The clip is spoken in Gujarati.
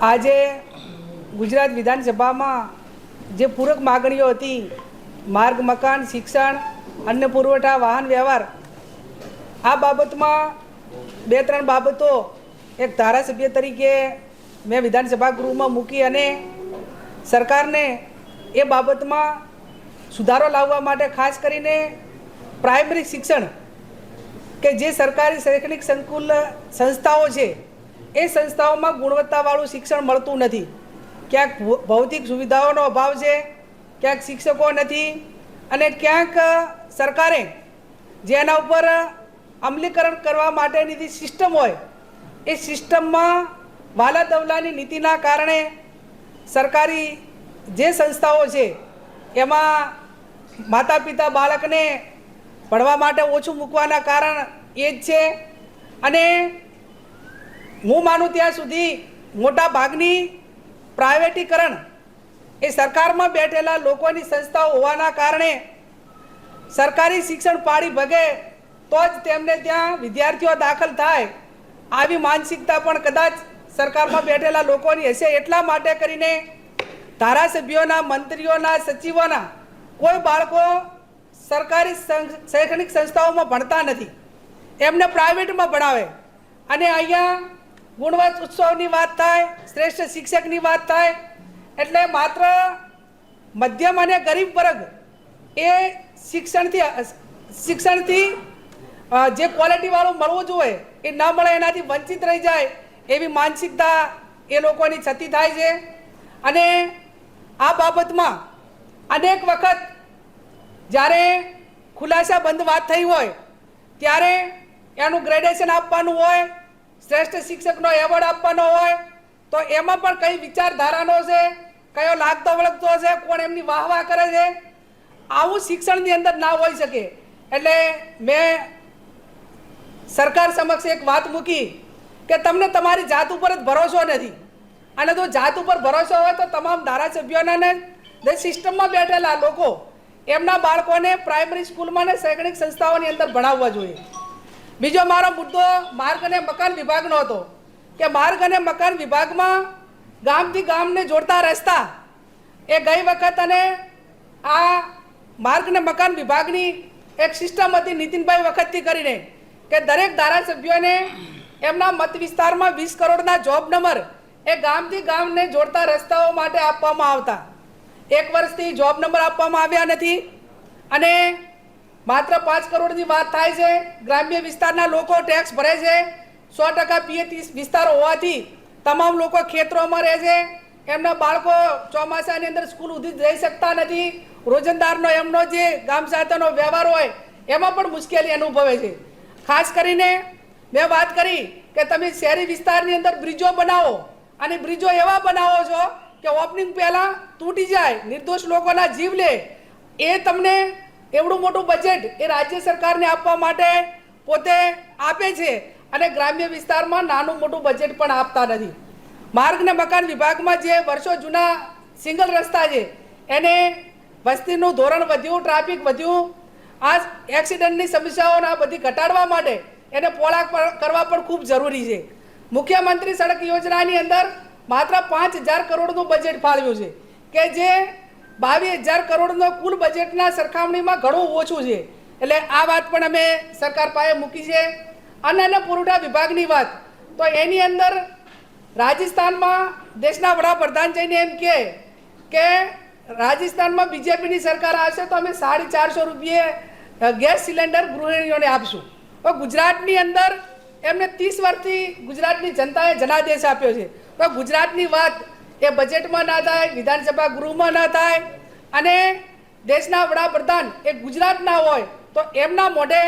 આજે ગુજરાત વિધાનસભામાં જે પૂરક માગણીઓ હતી, માર્ગ, મકાન, શિક્ષણ, અન્ન પુરવઠા, વાહન વ્યવહાર, આ બાબતમાં બે ત્રણ બાબતો એક ધારાસભ્ય તરીકે મેં વિધાનસભા ગૃહમાં મૂકી અને સરકારને એ બાબતમાં સુધારો લાવવા માટે ખાસ કરીને પ્રાઇમરી શિક્ષણ કે જે સરકારી શૈક્ષણિક સંસ્થાઓ છે એ સંસ્થાઓમાં ગુણવત્તાવાળું શિક્ષણ મળતું નથી. ક્યાંક ભૌતિક સુવિધાઓનો અભાવ છે, ક્યાંક શિક્ષકો નથી અને ક્યાંક સરકારે જેના ઉપર અમલીકરણ કરવા માટેની જે સિસ્ટમ હોય એ સિસ્ટમમાં વાલા દવલાની નીતિના કારણે સરકારી જે સંસ્થાઓ છે એમાં માતા પિતા બાળકને ભણવા માટે ઓછું મૂકવાના કારણ એ જ છે. અને હું માનું ત્યાં સુધી મોટા ભાગની પ્રાઇવેટીકરણ એ સરકારમાં બેઠેલા લોકોની સંસ્થાઓ હોવાના કારણે સરકારી શિક્ષણ પાડી ભગે તો જ તેમને ત્યાં વિદ્યાર્થીઓ દાખલ થાય આવી માનસિકતા પણ કદાચ સરકારમાં બેઠેલા લોકોની હશે. એટલા માટે કરીને ધારાસભ્યોના, મંત્રીઓના, સચિવોના કોઈ બાળકો સરકારી શૈક્ષણિક સંસ્થાઓમાં ભણતા નથી, એમને પ્રાઇવેટમાં ભણાવે. અને અહીંયા ગુણવત્તા ઉત્સવની વાત થાય, શ્રેષ્ઠ શિક્ષકની વાત થાય એટલે માત્ર મધ્યમ અને ગરીબ વર્ગ એ શિક્ષણથી જે ક્વોલિટીવાળું મળવું જોઈએ એ ન મળે, એનાથી વંચિત રહી જાય એવી માનસિકતા એ લોકોની છતી થાય છે. અને આ બાબતમાં અનેક વખત જ્યારે ખુલાસા બંધ વાત થઈ હોય ત્યારે એનું ગ્રેડેશન આપવાનું હોય, શ્રેષ્ઠ શિક્ષકનો એવોર્ડ આપવાનો હોય તો એમાં પણ કઈ વિચારધારાનો છે, કયો લાગતો વળગતો છે, કોણ એમની વાહ કરે છે, આવું શિક્ષણની અંદર ના હોઈ શકે. એટલે મેં સરકાર સમક્ષ એક વાત મૂકી કે તમને તમારી જાત ઉપર જ ભરોસો નથી અને જો જાત ઉપર ભરોસો હોય તો તમામ ધારાસભ્યોને જે સિસ્ટમમાં બેઠેલા લોકો એમના બાળકોને પ્રાઇમરી સ્કૂલમાં ને શૈક્ષણિક સંસ્થાઓની અંદર ભણાવવા જોઈએ. બીજો મારો મુદ્દો માર્ગ અને મકાન વિભાગનો હતો કે માર્ગ અને મકાન વિભાગમાં ગામથી ગામને જોડતા રસ્તા એ ગઈ વખત અને આ માર્ગ અને મકાન વિભાગની એક સિસ્ટમ હતી નીતિનભાઈ વખતથી કરીને કે દરેક ધારાસભ્યોને એમના મત વિસ્તારમાં 20 કરોડના જોબ નંબર એ ગામથી ગામને જોડતા રસ્તાઓ માટે આપવામાં આવતા. એક વર્ષથી જોબ નંબર આપવામાં આવ્યા નથી અને માત્ર 5 કરોડની વાત થાય છે. ગ્રામ્ય વિસ્તારના લોકો ટેક્સ ભરે છે, 100% પીએચ વિસ્તાર હોવાથી તમામ લોકો ખેતરોમાં રહે છે, એમના બાળકો ચોમાસાની અંદર સ્કૂલ સુધી જઈ શકતા નથી, રોજંદારનો એમનો જે ગામ સાથેનો વ્યવહાર હોય એમાં પણ મુશ્કેલી અનુભવે છે. ખાસ કરીને મેં વાત કરી કે તમે શહેરી વિસ્તારની અંદર બ્રિજો બનાવો અને બ્રિજો એવા બનાવો છો કે ઓપનિંગ પહેલાં તૂટી જાય, નિર્દોષ લોકોના જીવ લે. એ તમને એવડું મોટું બજેટ એ રાજ્ય સરકારને આપવા માટે પોતે આપે છે અને ગ્રામ્ય વિસ્તારમાં નાનું મોટું બજેટ પણ આપતા નથી. માર્ગ ને મકાન વિભાગમાં જે વર્ષો જૂના સિંગલ રસ્તા છે એને વસ્તીનું ધોરણ વધ્યું, ટ્રાફિક વધ્યું, આ એક્સિડન્ટની સમસ્યાઓના બધી ઘટાડવા માટે એને પોળા કરવા પણ ખૂબ જરૂરી છે. મુખ્યમંત્રી સડક યોજનાની અંદર માત્ર 5,000 કરોડનું બજેટ ફાળવ્યું છે કે જે 22,000 કરોડનો કુલ બજેટના સરખામણીમાં ઘણું ઓછું છે. એટલે આ વાત પણ અમે સરકાર પાસે મૂકી છે. અન્ન પુરવઠા વિભાગની વાત તો એની અંદર રાજસ્થાનમાં દેશના વડાપ્રધાન જઈને એમ કહે કે રાજસ્થાનમાં બીજેપીની સરકાર આવશે તો અમે 450 રૂપિયે ગેસ સિલિન્ડર ગૃહિણીઓને આપશું. તો ગુજરાતની અંદર એમને 30 વર્ષથી ગુજરાતની જનતાએ જનાદેશ આપ્યો છે. તો ગુજરાતની વાત એ બજેટમાં ના થાય, વિધાનસભા ગૃહમાં ના થાય અને દેશના વડાપ્રધાન એ ગુજરાતના હોય તો એમના મોઢે